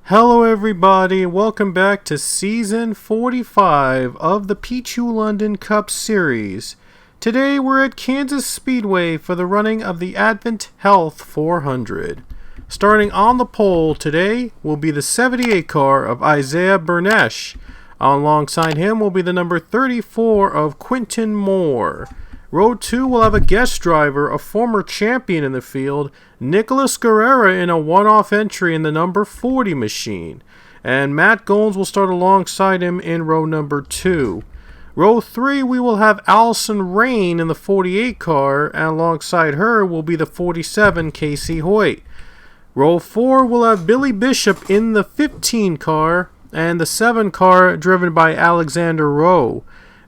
Hello everybody, welcome back to Season 45 of the Pichu London Cup Series. Today we're at Kansas Speedway for the running of the AdventHealth 400. Starting on the pole today will be the 78 car of Isaiah Bernesh. Alongside him will be the number 34 of Quinton Moore. Row 2 will have a guest driver, a former champion in the field, Nicholas Guerrera, in a one-off entry in the number 40 machine. And Matt Goins will start alongside him in row number 2. Row 3 we will have Allison Rain in the 48 car, and alongside her will be the 47 Casey Hoyt. Row 4 will have Billy Bishop in the 15 car, and the 7 car driven by Alexander Rowe.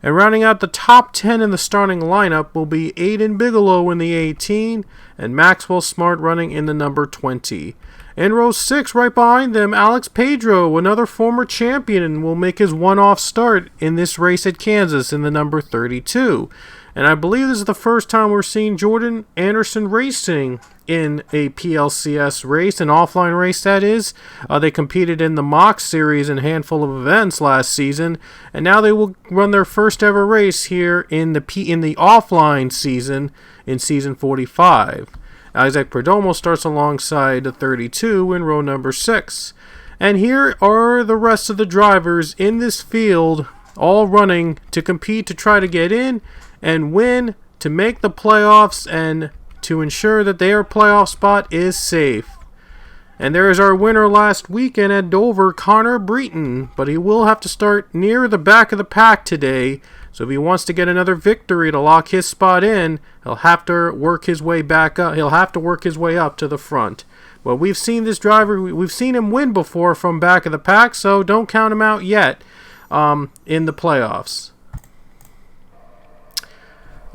And rounding out the top 10 in the starting lineup will be Aiden Bigelow in the 18 and Maxwell Smart running in the number 20. In row 6, right behind them, Alex Pedro, another former champion, will make his one-off start in this race at Kansas in the number 32. And I believe this is the first time we're seeing Jordan Anderson Racing in a PLCS race, an offline race that is. They competed in the Mock Series and a handful of events last season, and now they will run their first ever race here in the offline season in Season 45. Isaac Perdomo starts alongside the 32 in row number 6. And here are the rest of the drivers in this field, all running to compete to try to get in and win to make the playoffs and to ensure that their playoff spot is safe. And there is our winner last weekend at Dover, Connor Breton, but he will have to start near the back of the pack today, so if he wants to get another victory to lock his spot in, he'll have to work his way back up. He'll have to work his way up to the front. But we've seen this driver, we've seen him win before from back of the pack, so don't count him out yet in the playoffs.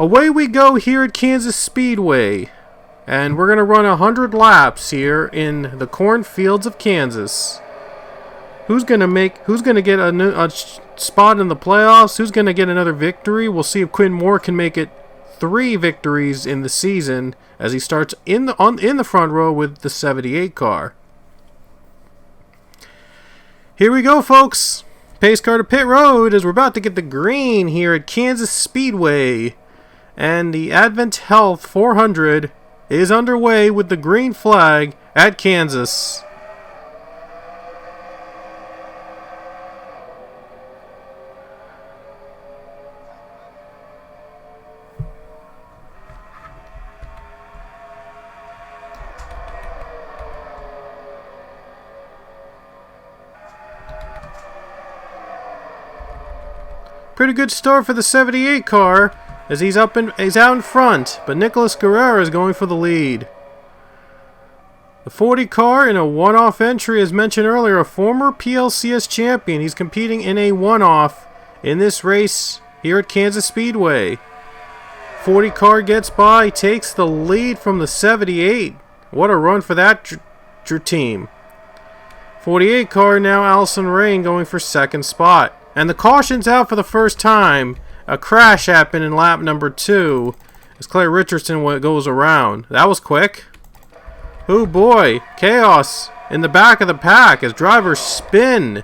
Away we go here at Kansas Speedway, and we're going to run 100 laps here in the cornfields of Kansas. Who's going to get a spot in the playoffs? Who's going to get another victory? We'll see if Quinn Moore can make it 3 victories in the season as he starts in the front row with the 78 car. Here we go, folks. Pace car to pit road as we're about to get the green here at Kansas Speedway. And the AdventHealth 400 is underway with the green flag at Kansas. Pretty good start for the 78 car as he's out in front, but Nicholas Guerrera is going for the lead. The 40 car in a one-off entry, as mentioned earlier, a former PLCS champion. He's competing in a one-off in this race here at Kansas Speedway. 40 car gets by, takes the lead from the 78. What a run for that team. 48 car now, Allison Rain going for second spot. And the caution's out for the first time. A crash happened in lap number 2 as Claire Richardson goes around. That was quick. Oh boy, chaos in the back of the pack as drivers spin.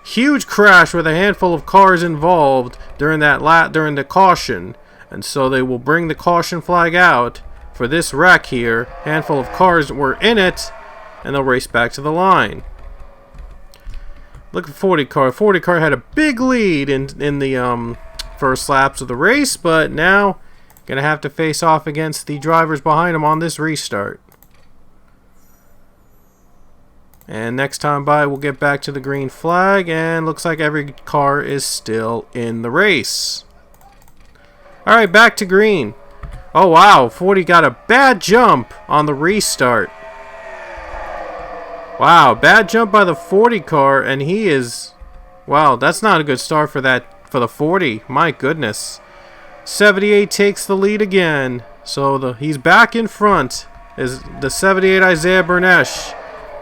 Huge crash with a handful of cars involved during the caution. And so they will bring the caution flag out for this wreck here. Handful of cars were in it, and they'll race back to the line. Look at 40 car. 40 car had a big lead in the first laps of the race, but now Gonna have to face off against the drivers behind him on this restart. And next time by, we'll get back to the green flag, and looks like every car is still in the race. Alright, back to green. Oh wow, 40 got a bad jump on the restart. Wow, bad jump by the 40 car, and he is... Wow, that's not a good start for the 40. My goodness. 78 takes the lead again. So he's back in front. Is the 78 Isaiah Bernesh.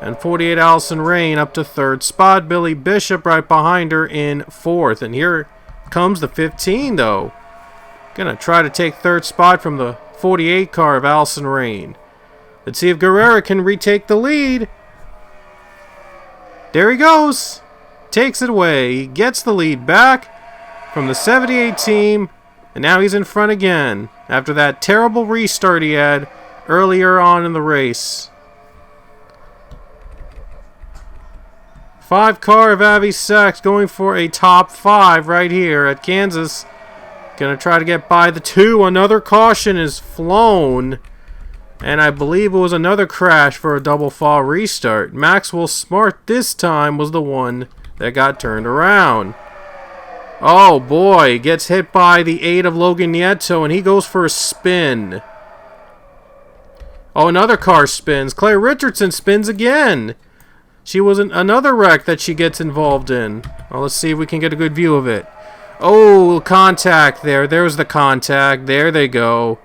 And 48 Allison Rain up to third spot. Billy Bishop right behind her in fourth. And here comes the 15 though. Gonna try to take third spot from the 48 car of Allison Rain. Let's see if Guerrera can retake the lead. There he goes. Takes it away. He gets the lead back from the 78 team. And now he's in front again. After that terrible restart he had earlier on in the race. 5 car of Avi Sachs going for a top 5 right here at Kansas. Gonna try to get by the 2. Another caution is flown. And I believe it was another crash for a double fall restart. Maxwell Smart this time was the one that got turned around. Oh boy, gets hit by the 8 of Logan Nieto, and he goes for a spin. Oh, another car spins. Claire Richardson spins again. She was another wreck that she gets involved in. Well, let's see if we can get a good view of it. Oh, contact there. There's the contact. There they go.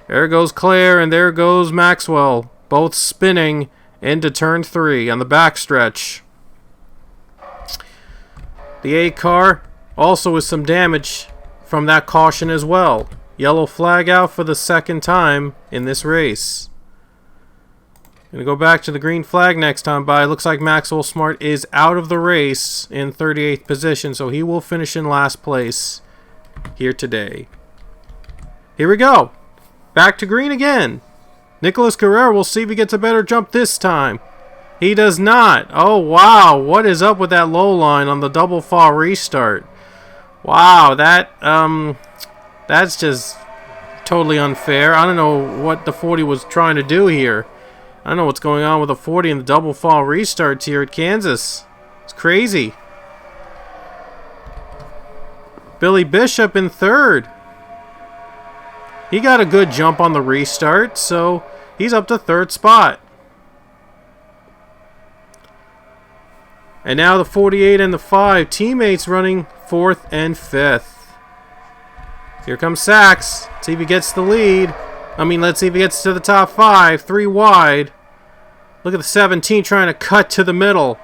There goes Claire, and there goes Maxwell. Both spinning into turn 3 on the backstretch. The 8 car also with some damage from that caution as well. Yellow flag out for the second time in this race. Gonna go back to the green flag next time by. Looks like Maxwell Smart is out of the race in 38th position, so he will finish in last place here today. Here we go. Back to green again. Nicholas Guerrero, we'll see if he gets a better jump this time. He does not. Oh wow, what is up with that low line on the double fall restart? Wow, that's just totally unfair. I don't know what the 40 was trying to do here. I don't know what's going on with the 40 and the double fall restarts here at Kansas. It's crazy. Billy Bishop in third. He got a good jump on the restart, so he's up to third spot. And now the 48 and the 5 teammates running 4th and 5th. Here comes Sachs. See if he gets the lead. Let's see if he gets to the top 5. 3 wide. Look at the 17 trying to cut to the middle.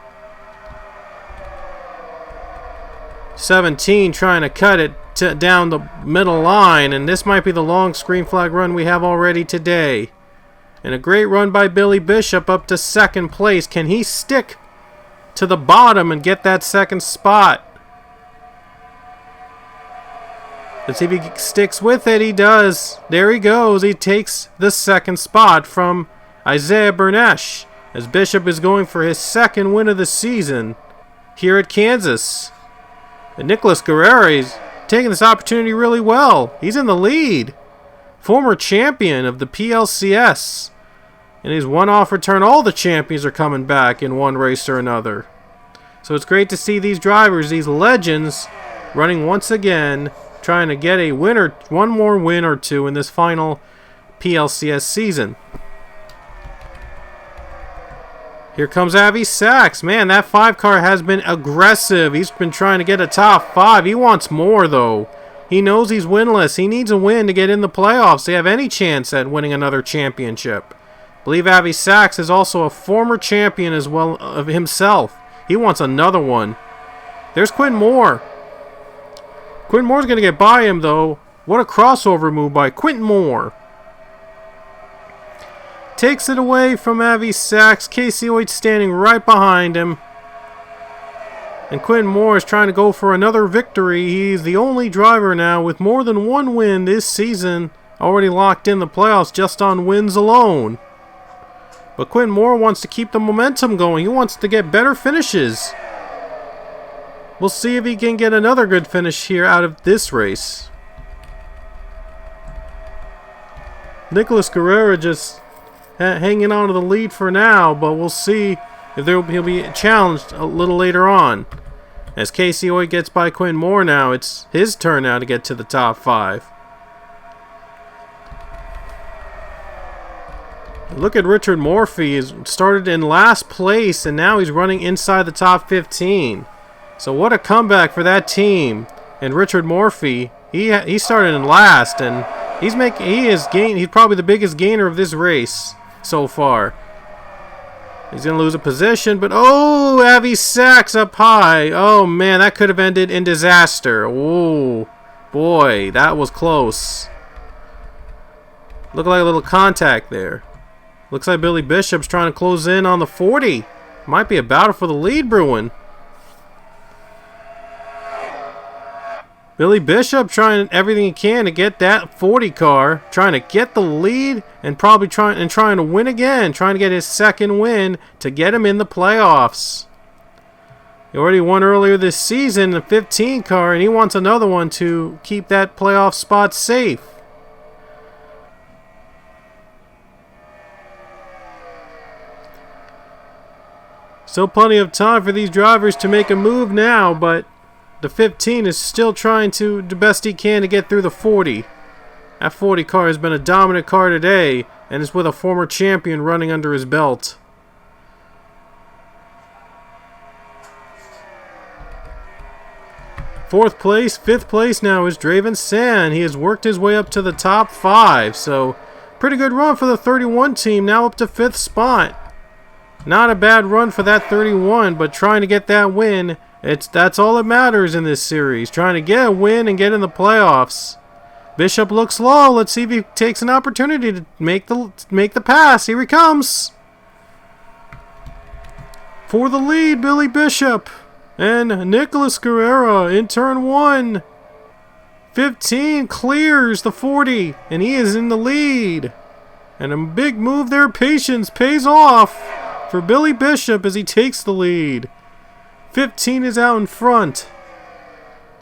17 trying to cut it down the middle line. And this might be the long screen flag run we have already today. And a great run by Billy Bishop up to second place. Can he stick to the bottom and get that second spot? Let's see if he sticks with it. He does. There he goes. He takes the second spot from Isaiah Bernesh, as Bishop is going for his second win of the season here at Kansas. And Nicholas Guerrero is taking this opportunity really well. He's in the lead. Former champion of the PLCS. In his one-off return, all the champions are coming back in one race or another. So it's great to see these drivers, these legends, running once again, trying to get a winner, one more win or two in this final PLCS season. Here comes Avi Sachs. Man, that 5 car has been aggressive. He's been trying to get a top 5. He wants more, though. He knows he's winless. He needs a win to get in the playoffs to have any chance at winning another championship. I believe Avi Sachs is also a former champion as well of himself. He wants another one. There's Quinn Moore. Quinn Moore's going to get by him, though. What a crossover move by Quentin Moore. Takes it away from Avi Sachs. Casey Hoyt standing right behind him. And Quentin Moore is trying to go for another victory. He's the only driver now with more than one win this season. Already locked in the playoffs just on wins alone. But Quentin Moore wants to keep the momentum going. He wants to get better finishes. We'll see if he can get another good finish here out of this race. Nicholas Guerrero just hanging on to the lead for now, but we'll see if he'll be challenged a little later on. As Casey Hoyt gets by Quinn Moore now, it's his turn now to get to the top 5. Look at Richard Morphy. He's started in last place, and now he's running inside the top 15. So what a comeback for that team. And Richard Morphy, he started in last, and he's probably the biggest gainer of this race so far. He's going to lose a position, but oh, Avi Sachs up high. Oh, man, that could have ended in disaster. Oh, boy, that was close. Looked like a little contact there. Looks like Billy Bishop's trying to close in on the 40. Might be a battle for the lead brewing. Billy Bishop trying everything he can to get that 40 car, trying to get the lead and probably trying to win again, trying to get his second win to get him in the playoffs. He already won earlier this season, the 15 car, and he wants another one to keep that playoff spot safe. Still plenty of time for these drivers to make a move now, but the 15 is still trying to do the best he can to get through the 40. That 40 car has been a dominant car today, and it's with a former champion running under his belt. Fifth place now is Draven Sand. He has worked his way up to the top 5, so pretty good run for the 31 team, now up to 5th spot. Not a bad run for that 31, but trying to get that win, that's all that matters in this series. Trying to get a win and get in the playoffs. Bishop looks low. Let's see if he takes an opportunity to make the pass. Here he comes. For the lead, Billy Bishop. And Nicholas Guerrero in turn 1. 15 clears the 40, and he is in the lead. And a big move there. Patience pays off for Billy Bishop as he takes the lead. 15 is out in front.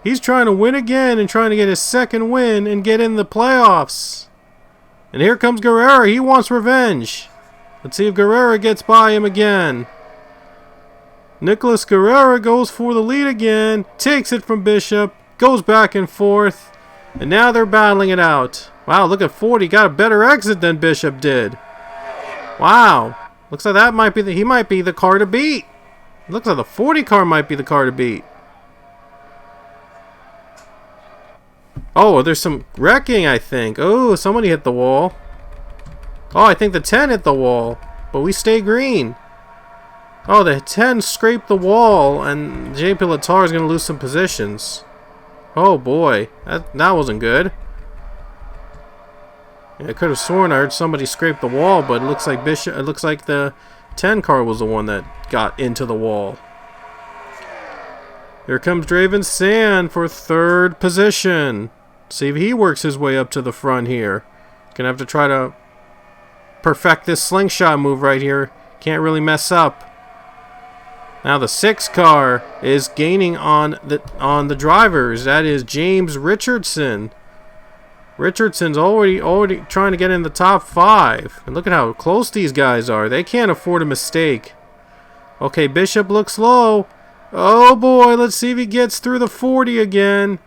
He's trying to win again and trying to get his second win and get in the playoffs. And here comes Guerrero. He wants revenge. Let's see if Guerrero gets by him again. Nicholas Guerrero goes for the lead again. Takes it from Bishop. Goes back and forth. And now they're battling it out. Wow, look at 40. Got a better exit than Bishop did. Wow. Looks like he might be the car to beat. Looks like the 40 car might be the car to beat. Oh, there's some wrecking, I think. Oh, somebody hit the wall. Oh, I think the 10 hit the wall. But we stay green. Oh, the 10 scraped the wall, and JP Latar is going to lose some positions. Oh, boy. That wasn't good. Yeah, I could have sworn I heard somebody scrape the wall, but it looks like the 10 car was the one that got into the wall. Here comes Draven Sand for 3rd position. See if he works his way up to the front here. Gonna have to try to perfect this slingshot move right here. Can't really mess up. Now the 6 car is gaining on the drivers. That is James Richardson. Richardson's already trying to get in the top 5. And look at how close these guys are. They can't afford a mistake. Okay, Bishop looks low. Oh boy, let's see if he gets through the 40 again.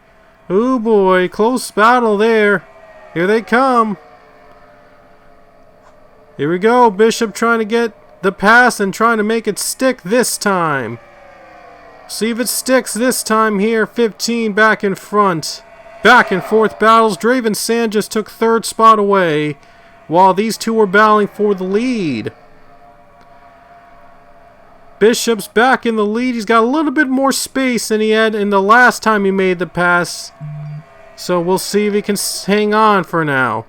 Oh boy, close battle there. Here they come. Here we go. Bishop trying to get the pass and trying to make it stick this time. See if it sticks this time here. 15 back in front. Back and forth battles. Draven Sand just took 3rd spot away while these two were battling for the lead. Bishop's back in the lead. He's got a little bit more space than he had in the last time he made the pass. So we'll see if he can hang on for now.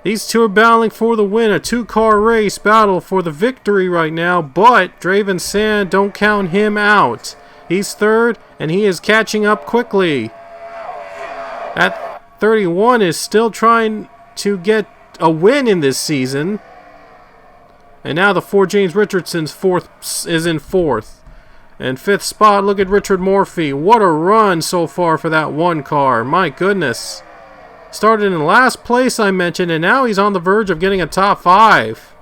These two are battling for the win. A 2-car race battle for the victory right now. But Draven Sand, don't count him out. He's 3rd and he is catching up quickly. At 31 is still trying to get a win in this season. And now the 4 James Richardson's is in 4th. And 5th spot, look at Richard Morphy. What a run so far for that 1 car. My goodness. Started in last place, I mentioned, and now he's on the verge of getting a top 5.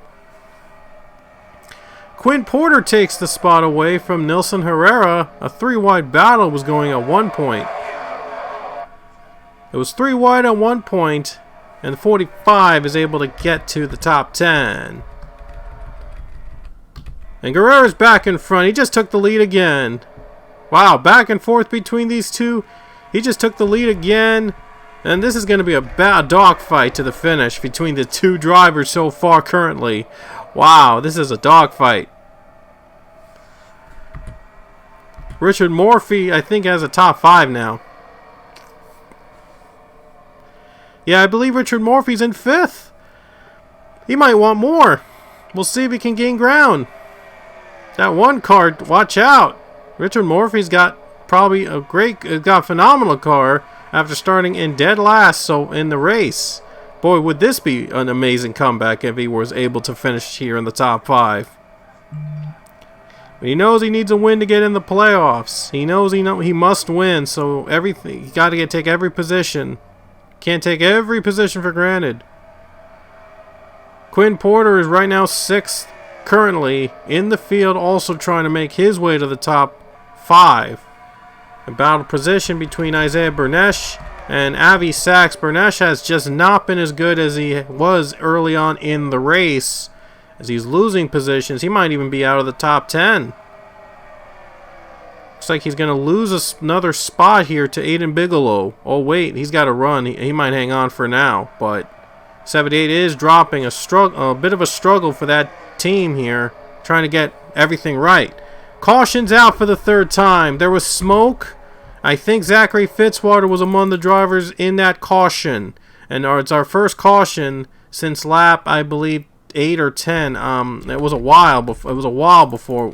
Quinn Porter takes the spot away from Nilson Herrera. A 3-wide battle was going at one point. It was 3 wide at one point, and 45 is able to get to the top 10. And Guerrero's back in front. He just took the lead again. Wow, back and forth between these two. He just took the lead again. And this is going to be a bad dogfight to the finish between the two drivers so far currently. Wow, this is a dogfight. Richard Morphy, I think, has a top 5 now. Yeah, I believe Richard Morphy's in 5th. He might want more. We'll see if he can gain ground. That one car, watch out. Richard Morphy's got probably got a phenomenal car after starting in dead last so in the race. Boy, would this be an amazing comeback if he was able to finish here in the top 5. But he knows he needs a win to get in the playoffs. He knows he must win, so everything you got to take every position. Can't take every position for granted. Quinn Porter is right now 6th currently in the field, also trying to make his way to the top 5. A battle position between Isaiah Bernesh and Avi Sachs. Bernesh has just not been as good as he was early on in the race. As he's losing positions, he might even be out of the top 10. Looks like he's going to lose another spot here to Aiden Bigelow. Oh wait, he's got to run. He might hang on for now, but 78 is dropping. A bit of a struggle for that team here, trying to get everything right. Caution's out for the 3rd time. There was smoke. I think Zachary Fitzwater was among the drivers in that caution, and it's our first caution since lap, I believe, 8 or 10. It was a while before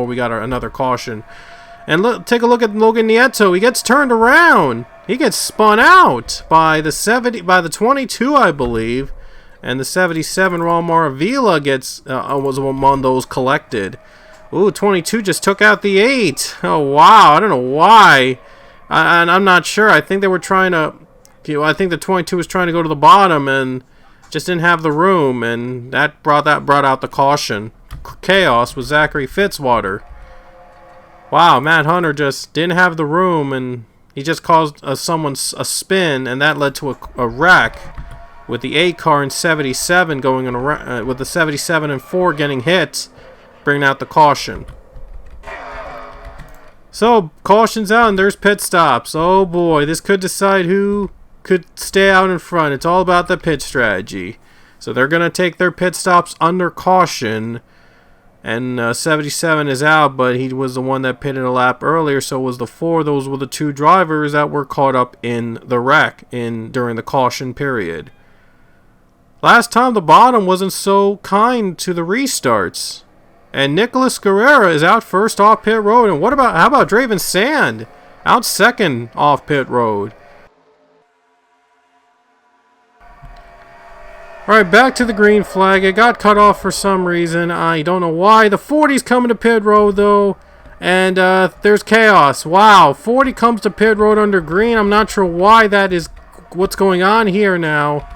we got another caution. And take a look at Logan Nieto. He gets turned around. He gets spun out by the 22, I believe, and the 77 Raul Maravilla was among those collected. Ooh, 22 just took out the 8. Oh, wow. I don't know why. I'm not sure. I think they were trying to... I think the 22 was trying to go to the bottom and just didn't have the room. And that brought out the caution. Chaos with Zachary Fitzwater. Wow, Matt Hunter just didn't have the room. And he just caused someone a spin. And that led to a wreck. With the 8 car and 77 going around... with the 77 and 4 getting hit. Bring out the caution. So, caution's out and there's pit stops. Oh boy, this could decide who could stay out in front. It's all about the pit strategy. So they're going to take their pit stops under caution. And 77 is out, but he was the one that pitted a lap earlier, so was the 4. Those were the 2 drivers that were caught up in the wreck during the caution period. Last time the bottom wasn't so kind to the restarts. And Nicholas Guerrero is out first off pit road. And how about Draven Sand? Out second off pit road. Alright, back to the green flag. It got cut off for some reason. I don't know why. The 40's coming to pit road though. And there's chaos. Wow, 40 comes to pit road under green. I'm not sure why that is what's going on here now.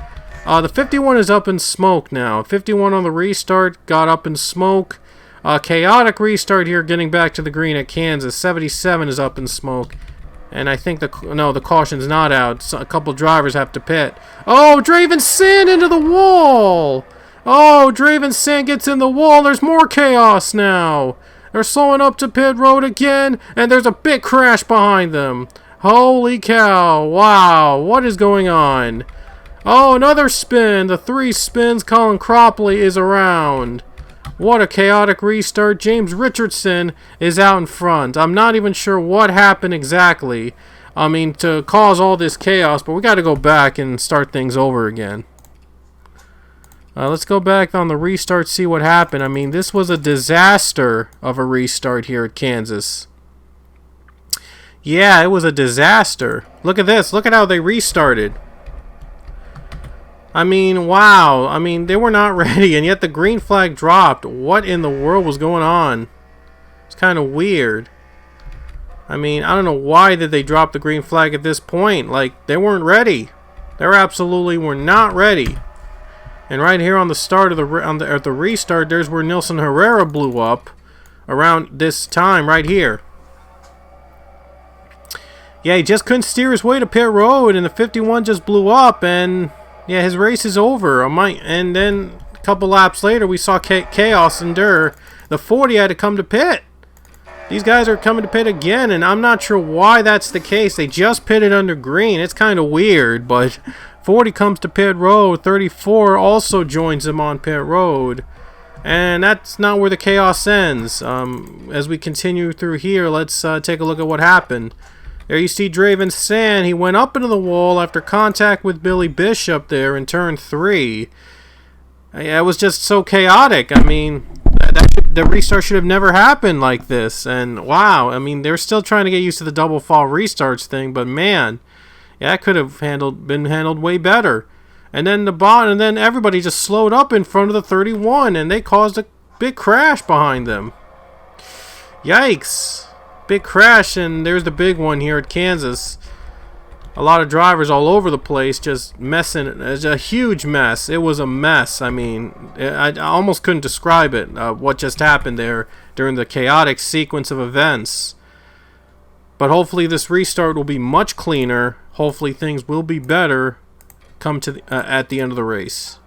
The 51 is up in smoke now. 51 on the restart got up in smoke. Chaotic restart here, getting back to the green at Kansas. 77 is up in smoke. And I think the caution's not out. So a couple drivers have to pit. Oh, Draven Sand into the wall! Oh, Draven Sand gets in the wall. There's more chaos now. They're slowing up to pit road again. And there's a big crash behind them. Holy cow. Wow. What is going on? Oh, another spin. The 3 spins. Colin Cropley is around. What a chaotic restart. James Richardson is out in front. I'm not even sure what happened exactly. I mean, to cause all this chaos, but we got to go back and start things over again. Let's go back on the restart, see what happened. I mean, this was a disaster of a restart here at Kansas. Yeah, it was a disaster. Look at this. Look at how they restarted. I mean, wow. I mean, they were not ready, and yet the green flag dropped. What in the world was going on? It's kind of weird. I mean, I don't know why did they drop the green flag at this point. Like, they weren't ready. They absolutely were not ready. And right here on the start of at the restart, there's where Nilsson Herrera blew up around this time right here. Yeah, he just couldn't steer his way to pit road, and the 51 just blew up, and yeah, his race is over. And then a couple laps later, we saw chaos endure. The 40 had to come to pit. These guys are coming to pit again, and I'm not sure why that's the case. They just pitted under green. It's kind of weird, but 40 comes to pit road. 34 also joins them on pit road. And that's not where the chaos ends. As we continue through here, let's take a look at what happened. There you see Draven Sand. He went up into the wall after contact with Billy Bishop there in turn 3. It was just so chaotic. I mean, the restart should have never happened like this. And wow, I mean, they're still trying to get used to the double fall restarts thing, but man, yeah, that could have been handled way better. And then everybody just slowed up in front of the 31, and they caused a big crash behind them. Yikes. Big crash, and there's the big one here at Kansas. A lot of drivers all over the place just messing. It's a huge mess. It was a mess. I mean, I almost couldn't describe it, what just happened there during the chaotic sequence of events. But hopefully this restart will be much cleaner. Hopefully things will be better come to at the end of the race.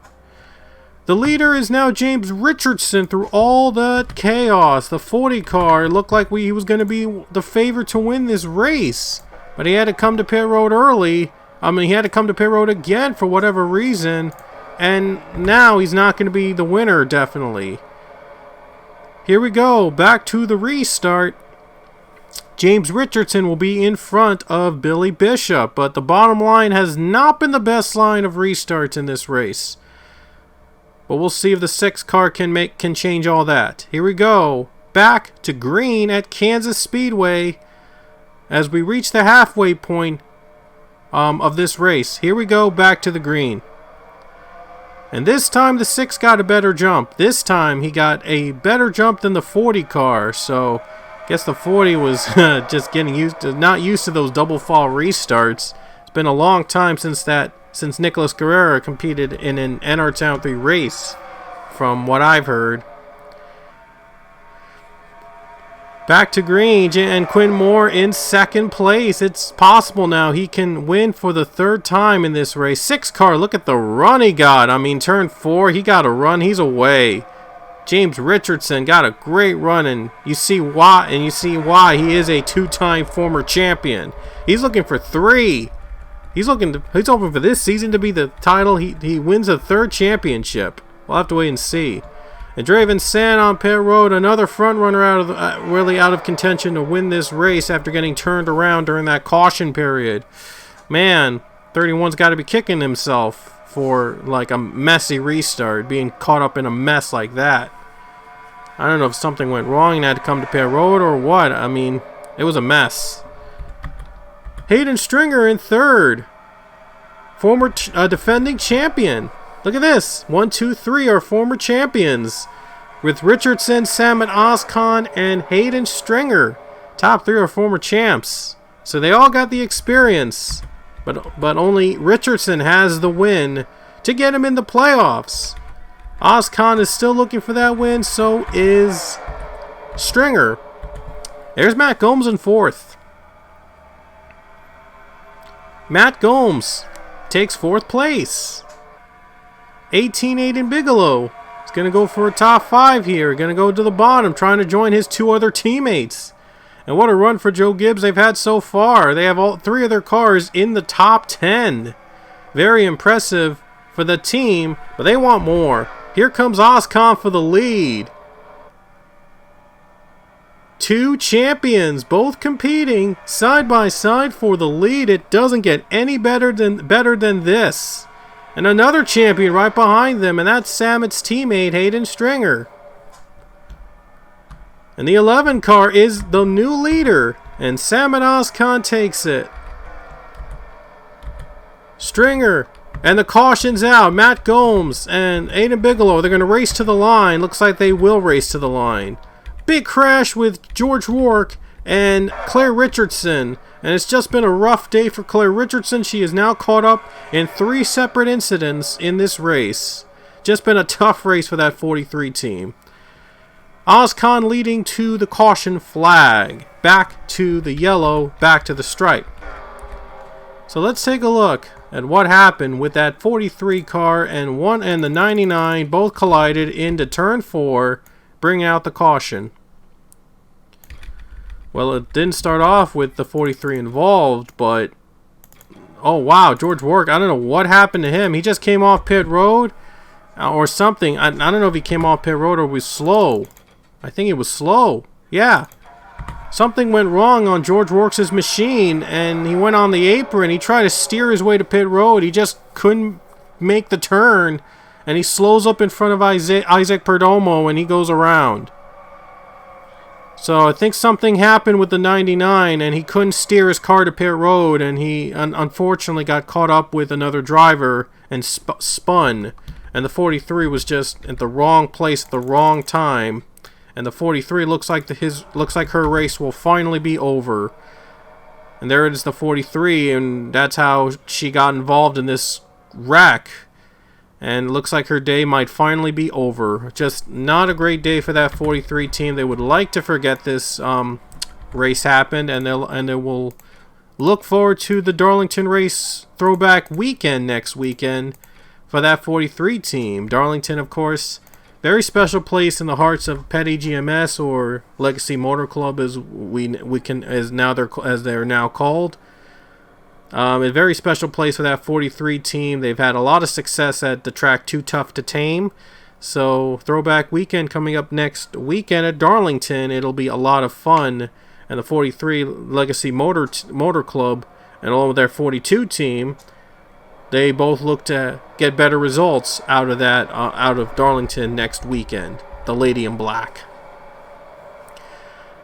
The leader is now James Richardson through all the chaos. The 40 car looked like he was going to be the favorite to win this race. But he had to come to pit road early. I mean, he had to come to pit road again for whatever reason. And now he's not going to be the winner, definitely. Here we go. Back to the restart. James Richardson will be in front of Billy Bishop. But the bottom line has not been the best line of restarts in this race. But we'll see if the 6 car can change all that. Here we go. Back to green at Kansas Speedway. As we reach the halfway point of this race. Here we go, back to the green. And this time the 6 got a better jump. This time he got a better jump than the 40 car. So I guess the 40 was just getting not used to those double fall restarts. It's been a long time since Nicholas Guerrero competed in an NR Town 3 race, from what I've heard. Back to green, and Quinn Moore in second place. It's possible now he can win for the 3rd time in this race. 6 car, look at the run he got. I mean, turn 4, he got a run. He's away. James Richardson got a great run, and you see why. He is a 2-time former champion. He's looking for 3. He's hoping for this season to be the title. He wins a 3rd championship. We'll have to wait and see. And Draven Sand on pit road, another front runner really out of contention to win this race after getting turned around during that caution period. Man, 31's got to be kicking himself for like a messy restart, being caught up in a mess like that. I don't know if something went wrong and had to come to pit road or what. I mean, it was a mess. Hayden Stringer in 3rd. Former defending champion. Look at this. 1, 2, 3 are former champions. With Richardson, Samet Ozkan, and Hayden Stringer. Top 3 are former champs. So they all got the experience. But only Richardson has the win to get him in the playoffs. Ozkan is still looking for that win. So is Stringer. There's Matt Gomes in 4th. Matt Gomes takes 4th place. 18 Aiden Bigelow is going to go for a top 5 here. Going to go to the bottom, trying to join his 2 other teammates. And what a run for Joe Gibbs they've had so far. They have all 3 of their cars in the top 10. Very impressive for the team, but they want more. Here comes Ozkan for the lead. 2 champions, both competing side by side for the lead. It doesn't get any better than this. And another champion right behind them, and that's Samet's teammate, Hayden Stringer. And the 11 car is the new leader, and Samet Ozkan takes it. Stringer, and the caution's out. Matt Gomes and Aiden Bigelow, they're going to race to the line. Looks like they will race to the line. Big crash with George Rourke and Claire Richardson. And it's just been a rough day for Claire Richardson. She is now caught up in 3 separate incidents in this race. Just been a tough race for that 43 team. Ozcon leading to the caution flag. Back to the yellow, back to the stripe. So let's take a look at what happened with that 43 car and the 99 both collided into turn 4, bringing out the caution. Well, it didn't start off with the 43 involved, but oh wow, George Warwick, I don't know what happened to him. He just came off pit road or something. I don't know if he came off pit road or was slow. I think it was slow. Yeah. Something went wrong on George Warwick's machine, and he went on the apron. He tried to steer his way to pit road. He just couldn't make the turn, and he slows up in front of Isaac Perdomo, and he goes around. So I think something happened with the 99, and he couldn't steer his car to pit road, and he unfortunately got caught up with another driver and spun. And the 43 was just at the wrong place at the wrong time. And the 43 looks like her race will finally be over. And there it is, the 43, and that's how she got involved in this wreck. And looks like her day might finally be over. Just not a great day for that 43 team. They would like to forget this race happened, and they will look forward to the Darlington race throwback weekend next weekend for that 43 team. Darlington, of course, very special place in the hearts of Petty GMS, or Legacy Motor Club as they're now called. A very special place for that 43 team. They've had a lot of success at the track Too Tough to Tame. So throwback weekend coming up next weekend at Darlington. It'll be a lot of fun. And the 43 Legacy Motor Club, and along with their 42 team, they both look to get better results out of Darlington next weekend. The Lady in Black.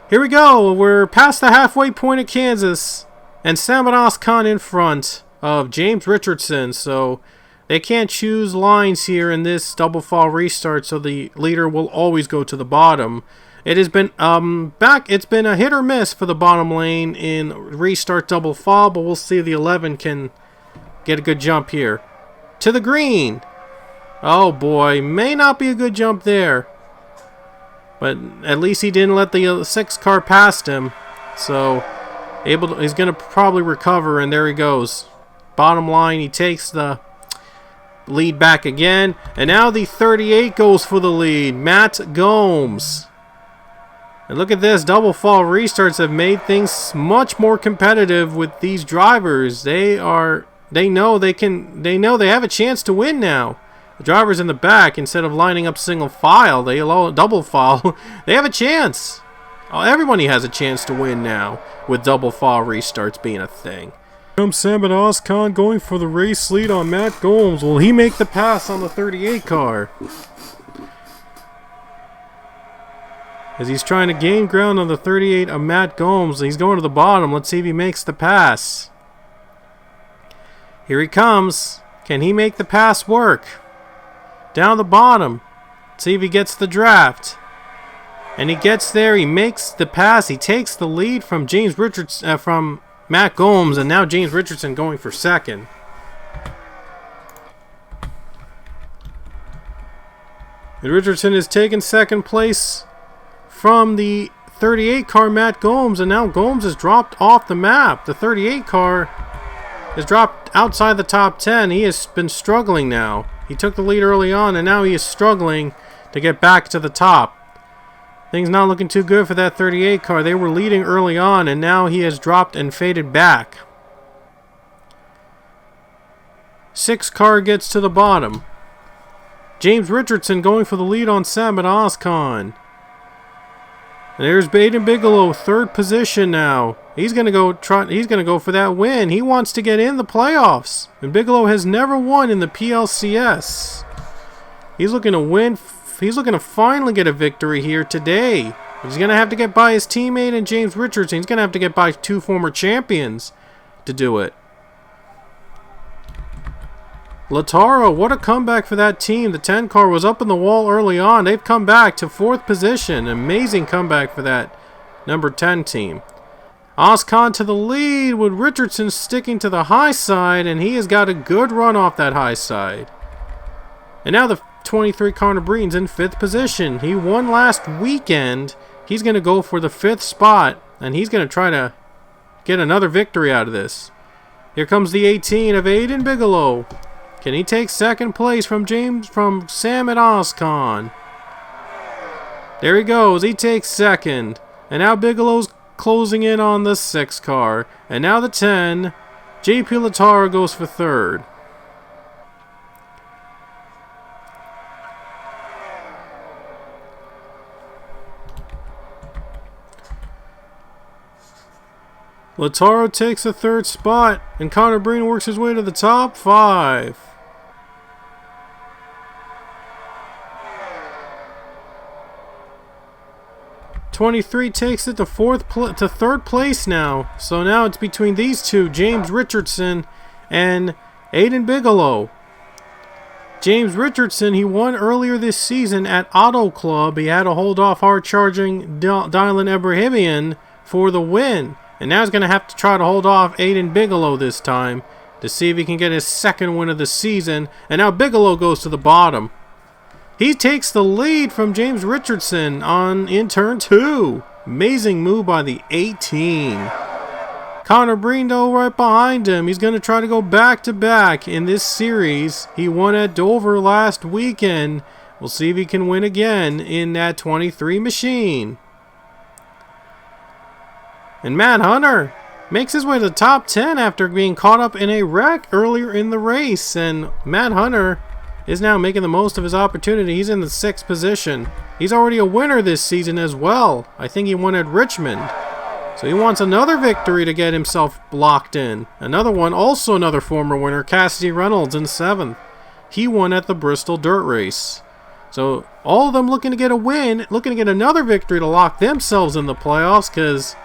Here we go. We're past the halfway point of Kansas, and Salmon Ozcon in front of James Richardson. So they can't choose lines here in this double fall restart. So the leader will always go to the bottom. It has been It's been a hit or miss for the bottom lane in restart double fall, but we'll see if the 11 can get a good jump here. To the green. Oh boy, may not be a good jump there. But at least he didn't let the 6 car past him. So he's going to probably recover, and there he goes. Bottom line, he takes the lead back again. And now the 38 goes for the lead. Matt Gomes. And look at this, double fall restarts have made things much more competitive with these drivers. They know they have a chance to win now. The drivers in the back, instead of lining up single file, they allow double file. They have a chance. Everybody has a chance to win now, with double file restarts being a thing. Comes Salmon Ozcon going for the race lead on Matt Gomes. Will he make the pass on the 38 car? As he's trying to gain ground on the 38 of Matt Gomes. He's going to the bottom. Let's see if he makes the pass. Here he comes. Can he make the pass work? Down the bottom. Let's see if he gets the draft. And he gets there. He makes the pass. He takes the lead from from Matt Gomes, and now James Richardson going for second. And Richardson has taken second place from the 38 car Matt Gomes, and now Gomes has dropped off the map. The 38 car has dropped outside the top 10. He has been struggling now. He took the lead early on, and now he is struggling to get back to the top. Things not looking too good for that 38 car. They were leading early on, and now he has dropped and faded back. 6 car gets to the bottom. James Richardson going for the lead on Salmon Ozcon. And there's Baden Bigelow, third position now. He's gonna go for that win. He wants to get in the playoffs. And Bigelow has never won in the PLCS. He's looking to win. He's looking to finally get a victory here today. He's gonna have to get by his teammate and James Richardson. He's gonna have to get by 2 former champions to do it. Lataro, what a comeback for that team. The 10 car was up in the wall early on. They've come back to 4th position. Amazing comeback for that number 10 team. Oscon to the lead with Richardson sticking to the high side, and he has got a good run off that high side. And now the 23 Connor Breen's in 5th position. He won last weekend. He's going to go for the 5th spot, and he's going to try to get another victory out of this. Here comes the 18 of Aiden Bigelow. Can he take 2nd place from Sam at Oscon? There he goes. He takes 2nd. And now Bigelow's closing in on the 6 car. And now the 10. JP Latara goes for 3rd. Lataro takes the 3rd spot, and Connor Breen works his way to the top 5. '23 takes it to 3rd place now. So now it's between these two, James Richardson and Aiden Bigelow. James Richardson, he won earlier this season at Auto Club. He had to hold off hard-charging Dylan Ibrahimian for the win. And now he's going to have to try to hold off Aiden Bigelow this time to see if he can get his 2nd win of the season. And now Bigelow goes to the bottom. He takes the lead from James Richardson in turn 2. Amazing move by the 18. Connor Breen, though, right behind him. He's going to try to go back-to-back in this series. He won at Dover last weekend. We'll see if he can win again in that 23 machine. And Matt Hunter makes his way to the top 10 after being caught up in a wreck earlier in the race. And Matt Hunter is now making the most of his opportunity. He's in the 6th position. He's already a winner this season as well. I think he won at Richmond. So he wants another victory to get himself locked in. Another one, also another former winner, Cassidy Reynolds in 7th. He won at the Bristol Dirt Race. So all of them looking to get a win, looking to get another victory to lock themselves in the playoffs, because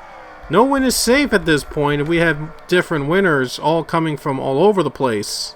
no win is safe at this point if we have different winners all coming from all over the place.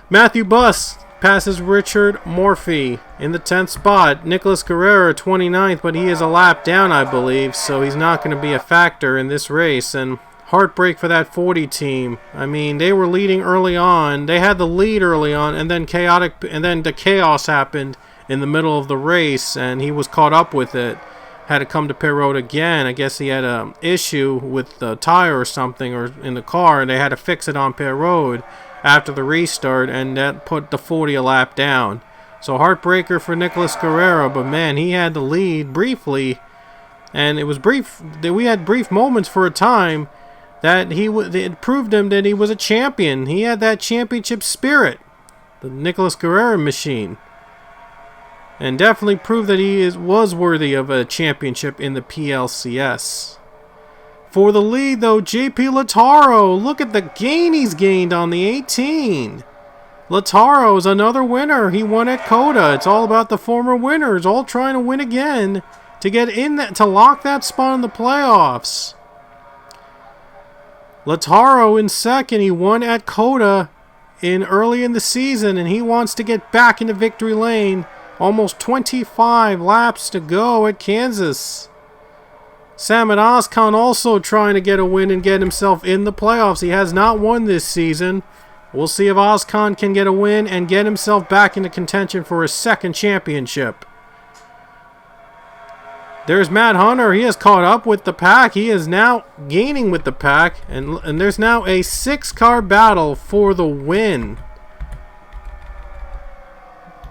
Matthew Buss passes Richard Morphy in the 10th spot. Nicholas Guerrero 29th, but he is a lap down, I believe, so he's not going to be a factor in this race. And heartbreak for that 40 team. I mean, they were leading early on. They had the lead early on, and then the chaos happened in the middle of the race, and he was caught up with it. Had to come to pit road again. I guess he had an issue with the tire or something or in the car, and they had to fix it on pit road after the restart, and that put the 40 a lap down. So heartbreaker for Nicholas Guerrero, but man, he had the lead briefly, and it was brief. We had brief moments for a time that it proved him that he was a champion. He had that championship spirit, the Nicholas Guerrero machine. And definitely proved that he was worthy of a championship in the PLCS. For the lead, though, JP Lataro. Look at the gain he's gained on the 18. Lataro is another winner. He won at Coda. It's all about the former winners, all trying to win again to get in that, to lock that spot in the playoffs. Lataro in 2nd. He won at Coda early in the season, and he wants to get back into victory lane. Almost 25 laps to go at Kansas. Sam at Oscon also trying to get a win and get himself in the playoffs. He has not won this season. We'll see if Oscon can get a win and get himself back into contention for his 2nd championship. There's Matt Hunter. He has caught up with the pack. He is now gaining with the pack. And there's now a 6-car battle for the win.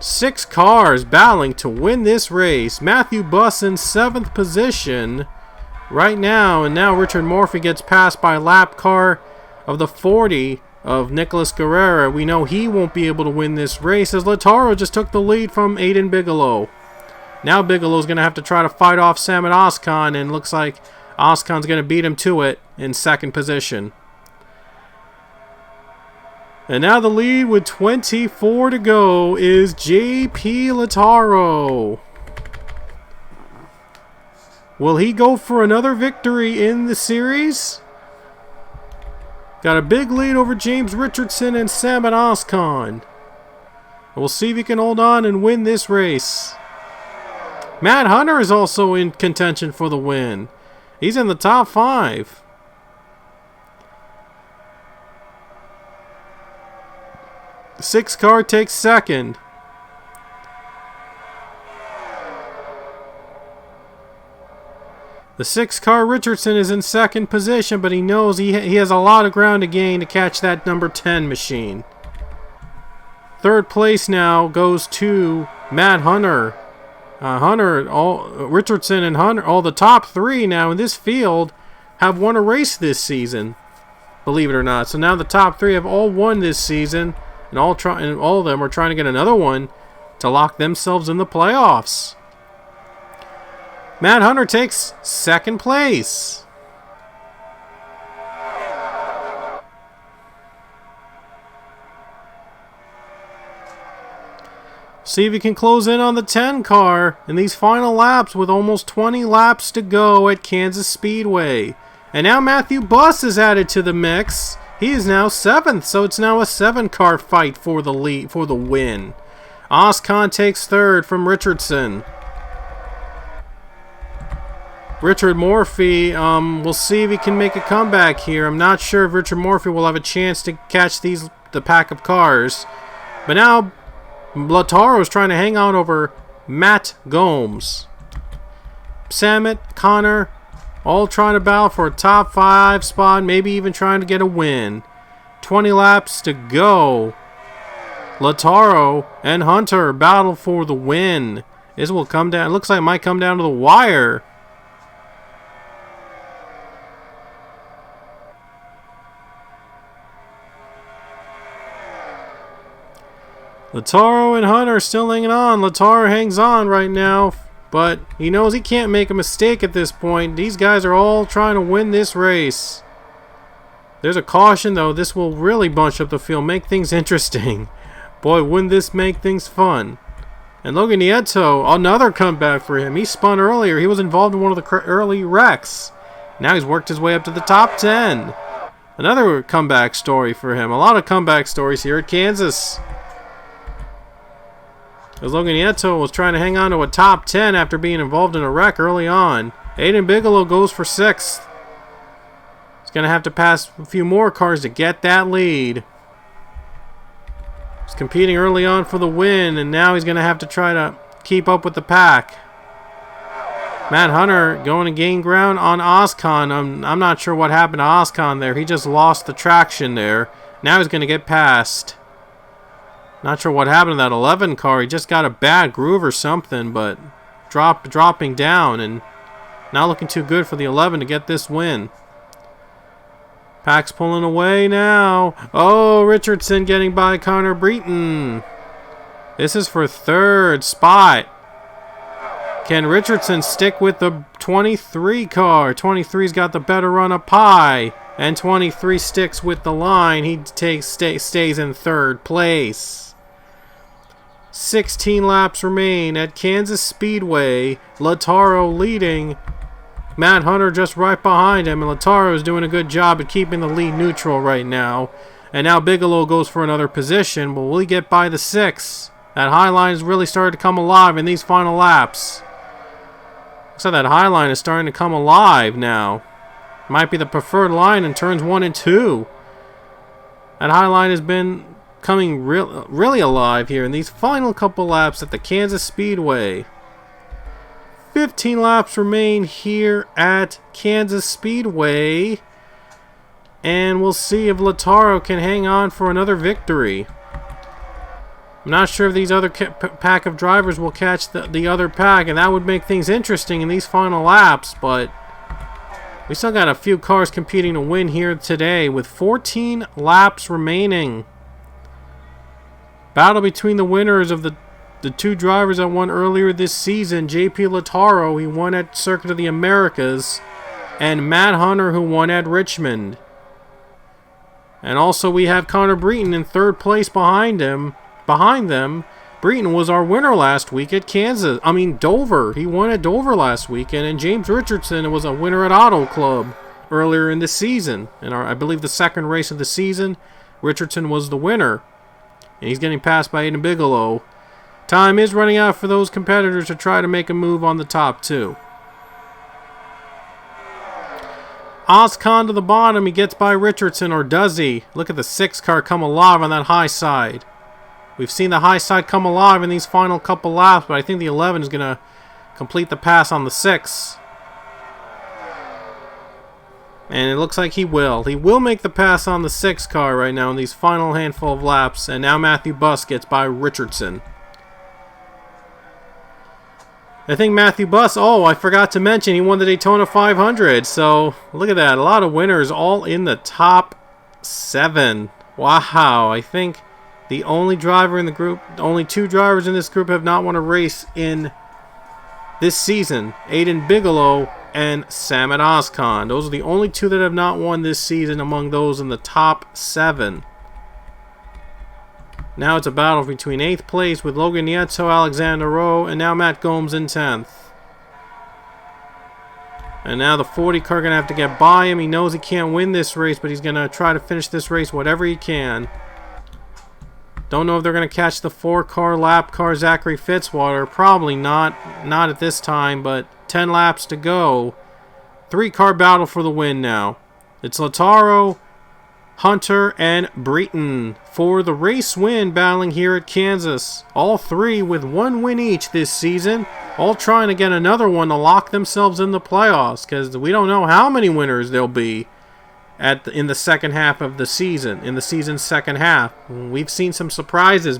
6 cars battling to win this race. Matthew Buss in 7th position right now. And now Richard Morphy gets passed by lap car of the 40 of Nicholas Guerrero. We know he won't be able to win this race as Lataro just took the lead from Aiden Bigelow. Now Bigelow's going to have to try to fight off Sam at Oscon, and looks like Oscon's going to beat him to it in 2nd position. And now the lead with 24 to go is JP Lataro. Will he go for another victory in the series? Got a big lead over James Richardson and Sam at Oscon. We'll see if he can hold on and win this race. Matt Hunter is also in contention for the win. He's in the top 5. The 6 car takes second. The 6 car Richardson is in second position, but he knows he has a lot of ground to gain to catch that number 10 machine. Third place now goes to Matt Hunter. Richardson and Hunter, all the top 3 now in this field have won a race this season. Believe it or not. So now the top 3 have all won this season, and all of them are trying to get another one to lock themselves in the playoffs. Matt Hunter takes second place. See if he can close in on the 10 car in these final laps with almost 20 laps to go at Kansas Speedway. And now Matthew Buss is added to the mix. He is now 7th, so it's now a 7-car fight for the lead, for the win. Oscon takes 3rd from Richardson. Richard Morphy, we'll see if he can make a comeback here. I'm not sure if Richard Morphy will have a chance to catch the pack of cars. But now Lataro is trying to hang on over Matt Gomes. Samet, Connor, all trying to battle for a top 5 spot, maybe even trying to get a win. 20 laps to go. Lataro and Hunter battle for the win. This will come down. It looks like it might come down to the wire. Lataro and Hunter are still hanging on. Lataro hangs on right now, but he knows he can't make a mistake at this point. These guys are all trying to win this race. There's a caution, though. This will really bunch up the field, make things interesting. Boy, wouldn't this make things fun. And Logan Nieto, another comeback for him. He spun earlier. He was involved in one of the early wrecks. Now he's worked his way up to the top 10. Another comeback story for him. A lot of comeback stories here at Kansas. As Logan Nieto was trying to hang on to a top 10 after being involved in a wreck early on. Aiden Bigelow goes for 6th. He's going to have to pass a few more cars to get that lead. He's competing early on for the win, and now he's going to have to try to keep up with the pack. Matt Hunter going to gain ground on Oscon. I'm not sure what happened to Oscon there. He just lost the traction there. Now he's going to get past. Not sure what happened to that 11 car. He just got a bad groove or something, but dropping down and not looking too good for the 11 to get this win. Pack's pulling away now. Oh, Richardson getting by Connor Breton. This is for 3rd spot. Can Richardson stick with the 23 car? 23's got the better run up high, and 23 sticks with the line. He stays in 3rd place. 16 laps remain at Kansas Speedway. Lataro leading. Matt Hunter just right behind him, and Lataro is doing a good job at keeping the lead neutral right now. And now Bigelow goes for another position, but will he get by the 6? That high line has really started to come alive in these final laps. Looks like that high line is starting to come alive now. Might be the preferred line in turns 1 and 2. That high line has been coming really alive here in these final couple laps at the Kansas Speedway. 15 laps remain here at Kansas Speedway, and we'll see if Lataro can hang on for another victory. I'm not sure if these other pack of drivers will catch the other pack, and that would make things interesting in these final laps, but we still got a few cars competing to win here today with 14 laps remaining. Battle between the winners of the 2 drivers that won earlier this season. JP Lataro, he won at Circuit of the Americas, and Matt Hunter, who won at Richmond. And also we have Connor Breton in 3rd place behind them. Breton was our winner last week at Dover. He won at Dover last weekend, and James Richardson was a winner at Auto Club earlier in the season. In I believe the 2nd race of the season, Richardson was the winner. And he's getting passed by Aiden Bigelow. Time is running out for those competitors to try to make a move on the top 2. Ozcon to the bottom. He gets by Richardson, or does he? Look at the 6 car come alive on that high side. We've seen the high side come alive in these final couple laps, but I think the 11 is going to complete the pass on the 6. And it looks like he will. He will make the pass on the 6 car right now in these final handful of laps. And now Matthew Buss gets by Richardson. I think Matthew Buss, oh, I forgot to mention, he won the Daytona 500. So, look at that. A lot of winners all in the top 7. Wow. I think the only driver in the group, only 2 drivers in this group have not won a race in this season. Aiden Bigelow and Samad Ozcon. Those are the only 2 that have not won this season among those in the top 7. Now it's a battle between 8th place with Logan Nieto, Alexander Rowe, and now Matt Gomes in 10th. And now the 40 car going to have to get by him. He knows he can't win this race, but he's going to try to finish this race whatever he can. Don't know if they're going to catch the 4-car lap car Zachary Fitzwater. Probably not. Not at this time, but 10 laps to go. 3-car battle for the win now. It's Lautaro, Hunter, and Breton for the race win battling here at Kansas. All 3 with 1 win each this season. All trying to get another one to lock themselves in the playoffs, because we don't know how many winners there'll be in the second half of the season, in the season's second half. We've seen some surprises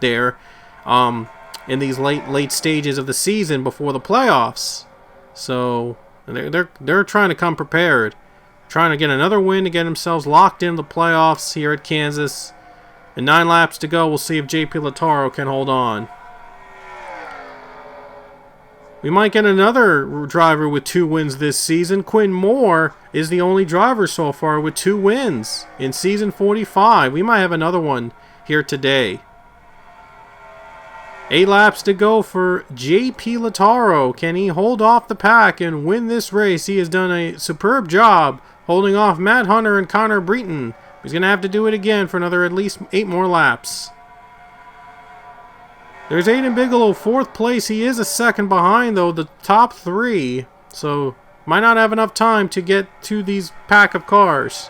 there in these late stages of the season before the playoffs. So they're trying to come prepared, trying to get another win to get themselves locked in the playoffs here at Kansas. And 9 laps to go. We'll see if JP Lautaro can hold on. We might get another driver with 2 wins this season. Quinn Moore is the only driver so far with 2 wins in season 45. We might have another one here today. 8 laps to go for JP Lautaro. Can he hold off the pack and win this race? He has done a superb job holding off Matt Hunter and Connor Breton. He's going to have to do it again for another at least 8 more laps. There's Aiden Bigelow, 4th place. He is a second behind, though, the top 3. So, might not have enough time to get to these pack of cars.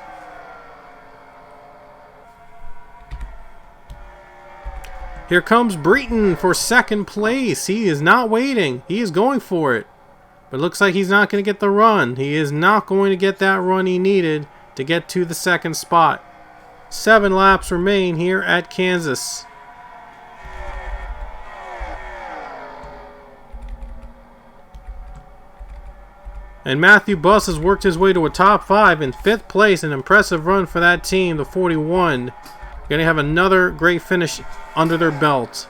Here comes Breton for 2nd place. He is not waiting. He is going for it. But it looks like he's not going to get the run. He is not going to get that run he needed to get to the 2nd spot. 7 laps remain here at Kansas. And Matthew Buss has worked his way to a top 5 in 5th place. An impressive run for that team, the 41. Going to have another great finish under their belt.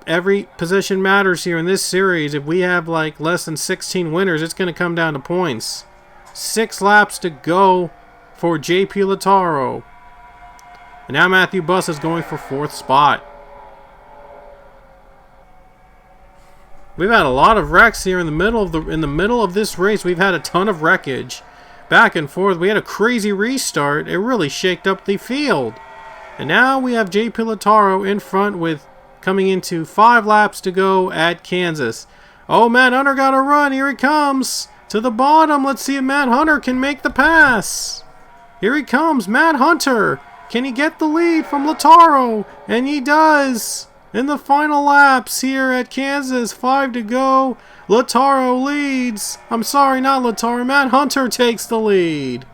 Every position matters here in this series. If we have like less than 16 winners, it's going to come down to points. 6 laps to go for JP Lautaro. And now Matthew Buss is going for 4th spot. We've had a lot of wrecks here in the middle of this race. We've had a ton of wreckage, back and forth. We had a crazy restart. It really shaked up the field. And now we have JP Lautaro in front with coming into 5 laps to go at Kansas. Oh, Matt Hunter got a run. Here he comes to the bottom. Let's see if Matt Hunter can make the pass. Here he comes, Matt Hunter. Can he get the lead from Lautaro? And he does. In the final laps here at Kansas, 5 to go. Lautaro leads. I'm sorry, not Lautaro. Matt Hunter takes the lead.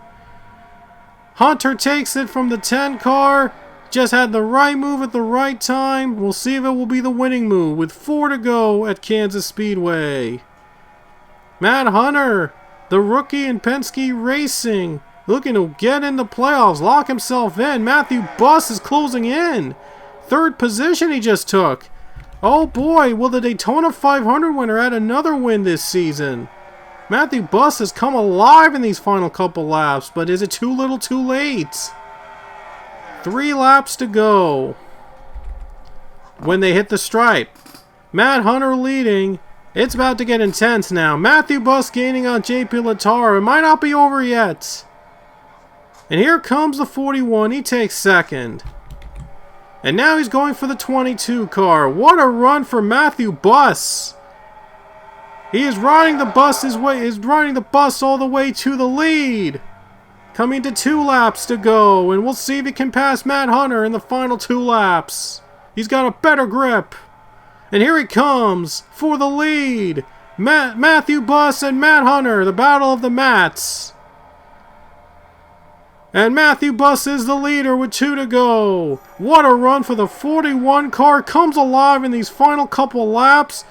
Hunter takes it from the 10 car. Just had the right move at the right time. We'll see if it will be the winning move with 4 to go at Kansas Speedway. Matt Hunter, the rookie in Penske Racing, looking to get in the playoffs, lock himself in. Matthew Buss is closing in. 3rd position he just took. Oh boy, will the Daytona 500 winner add another win this season? Matthew Buss has come alive in these final couple laps, but is it too little too late? 3 laps to go when they hit the stripe. Matt Hunter leading. It's about to get intense now. Matthew Buss gaining on JP Lautaro. It might not be over yet. And here comes the 41. He takes 2nd. And now he's going for the 22 car. What a run for Matthew Buss. He is riding the bus all the way to the lead. Coming to 2 laps to go, and we'll see if he can pass Matt Hunter in the final 2 laps. He's got a better grip. And here he comes for the lead. Matthew Buss and Matt Hunter, the battle of the Matts. And Matthew Buss is the leader with 2 to go. What a run for the 41 car. Comes alive in these final couple laps.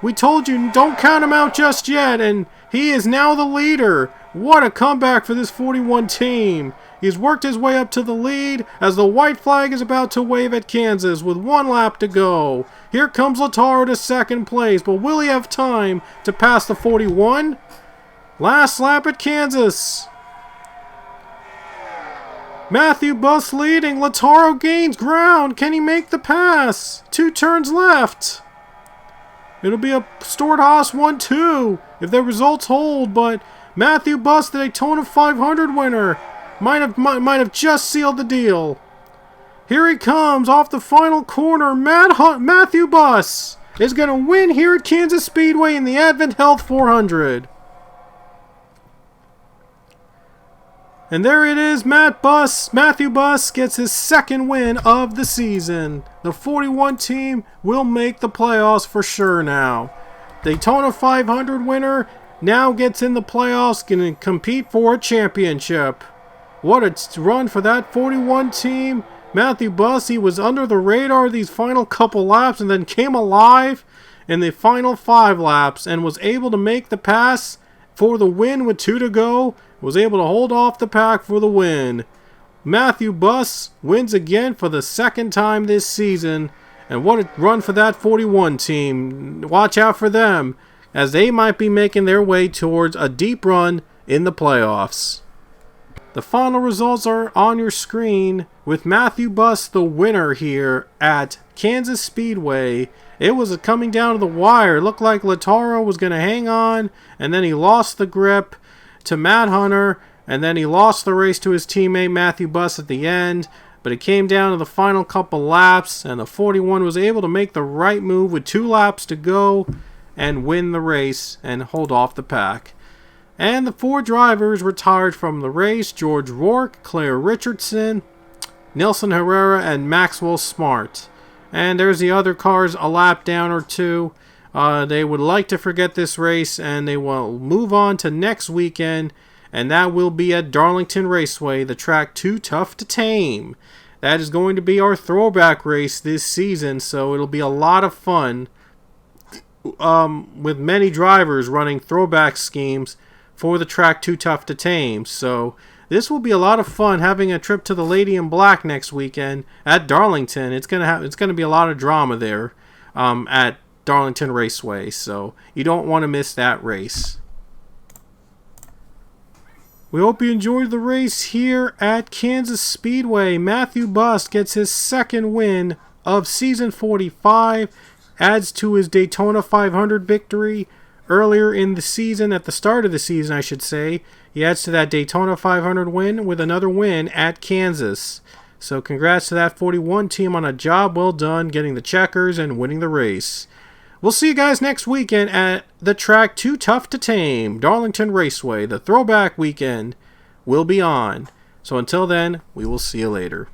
We told you, don't count him out just yet, and he is now the leader. What a comeback for this 41 team. He's worked his way up to the lead as the white flag is about to wave at Kansas with 1 lap to go. Here comes Lautaro to 2nd place, but will he have time to pass the 41? Last lap at Kansas. Matthew Buss leading. Lautaro gains ground. Can he make the pass? 2 turns left. It'll be a Stewart-Haas 1-2 if the results hold, but Matthew Buss, the Daytona 500 winner, might have just sealed the deal. Here he comes off the final corner. Matthew Buss is going to win here at Kansas Speedway in the AdventHealth 400. And there it is, Matthew Buss gets his 2nd win of the season. The 41 team will make the playoffs for sure now. Daytona 500 winner now gets in the playoffs, going to compete for a championship. What a run for that 41 team. Matthew Buss, he was under the radar these final couple laps and then came alive in the final 5 laps and was able to make the pass for the win with 2 to go. Was able to hold off the pack for the win. Matthew Buss wins again for the 2nd time this season. And what a run for that 41 team. Watch out for them, as they might be making their way towards a deep run in the playoffs. The final results are on your screen with Matthew Buss the winner here at Kansas Speedway. It was coming down to the wire. It looked like Lautaro was going to hang on, and then he lost the grip to Matt Hunter, and then he lost the race to his teammate Matthew Buss at the end. But it came down to the final couple laps, and the 41 was able to make the right move with 2 laps to go and win the race and hold off the pack. And the 4 drivers retired from the race: George Rourke, Claire Richardson, Nelson Herrera, and Maxwell Smart. And there's the other cars a lap down or 2. They would like to forget this race, and they will move on to next weekend, and that will be at Darlington Raceway, the track too tough to tame. That is going to be our throwback race this season, so it'll be a lot of fun with many drivers running throwback schemes for the track too tough to tame. So this will be a lot of fun having a trip to the Lady in Black next weekend at Darlington. It's gonna be a lot of drama there at Darlington Raceway, so you don't want to miss that race. We hope you enjoyed the race here at Kansas Speedway. Matthew Buss gets his 2nd win of season 45, adds to his Daytona 500 victory earlier in the season, at the start of the season I should say. He adds to that Daytona 500 win with another win at Kansas. So congrats to that 41 team on a job well done getting the checkers and winning the race. We'll see you guys next weekend at the track too tough to tame, Darlington Raceway. The throwback weekend will be on. So until then, we will see you later.